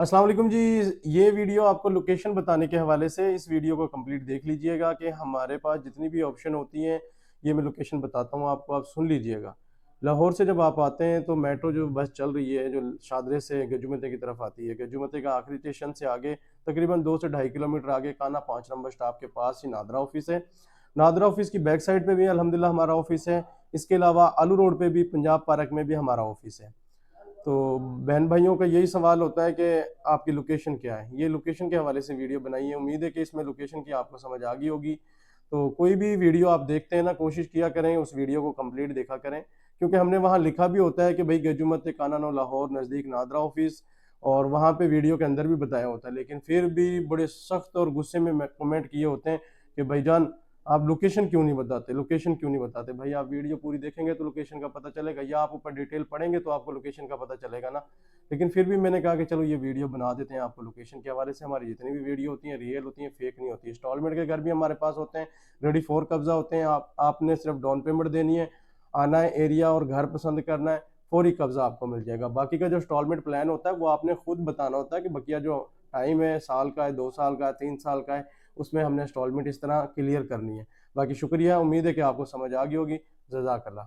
अस्सलाम वालेकुम जी। ये वीडियो आपको लोकेशन बताने के हवाले से इस वीडियो को कंप्लीट देख लीजिएगा कि हमारे पास जितनी भी ऑप्शन होती हैं ये मैं लोकेशन बताता हूँ आपको, आप सुन लीजिएगा। लाहौर से जब आप आते हैं तो मेट्रो जो बस चल रही है जो शादरे से गजुमते की तरफ आती है, गजुमते का आखिरी स्टेशन से आगे तकरीबन 2 से ढाई किलोमीटर आगे काना 5 नंबर स्टॉप के पास ही नादरा ऑफिस है। नादरा ऑफिस की बैक साइड पे भी अल्हम्दुलिल्लाह हमारा ऑफिस है। इसके अलावा आलू रोड पे भी पंजाब पार्क में भी हमारा ऑफिस है। तो बहन भाइयों का यही सवाल होता है कि आपकी लोकेशन क्या है। ये लोकेशन के हवाले से वीडियो बनाई है, उम्मीद है कि इसमें लोकेशन की आपको समझ आ गई होगी। तो कोई भी वीडियो आप देखते हैं ना, कोशिश किया करें उस वीडियो को कंप्लीट देखा करें, क्योंकि हमने वहाँ लिखा भी होता है कि भाई गजुमत कानानो लाहौर नज़दीक नादरा ऑफिस, और वहाँ पे वीडियो के अंदर भी बताया होता है, लेकिन फिर भी बड़े सख्त और गुस्से में कमेंट किए होते हैं कि भाईजान आप लोकेशन क्यों नहीं बताते, लोकेशन क्यों नहीं बताते। भाई आप वीडियो पूरी देखेंगे तो लोकेशन का पता चलेगा, या आप ऊपर डिटेल पढ़ेंगे तो आपको लोकेशन का पता चलेगा ना। लेकिन फिर भी मैंने कहा कि चलो ये वीडियो बना देते हैं आपको लोकेशन के हवाले से। हमारी जितनी भी वीडियो होती हैं रियल होती हैं, फेक नहीं होती। इंस्टॉलमेंट के घर भी हमारे पास होते हैं, रेडी फॉर कब्जा होते हैं। आपने सिर्फ डाउन पेमेंट देनी है, आना है एरिया और घर पसंद करना है, फौरी कब्जा आपको मिल जाएगा। बाकी का जो इंस्टॉलमेंट प्लान होता है वो आपने खुद बताना होता है कि बकिया जो टाइम है, साल का है, 2 साल का है, 3 साल का है, उसमें हमने इंस्टॉलमेंट इस तरह क्लियर करनी है। बाकी शुक्रिया, उम्मीद है कि आपको समझ आ गई होगी। जज़ाकल्लाह।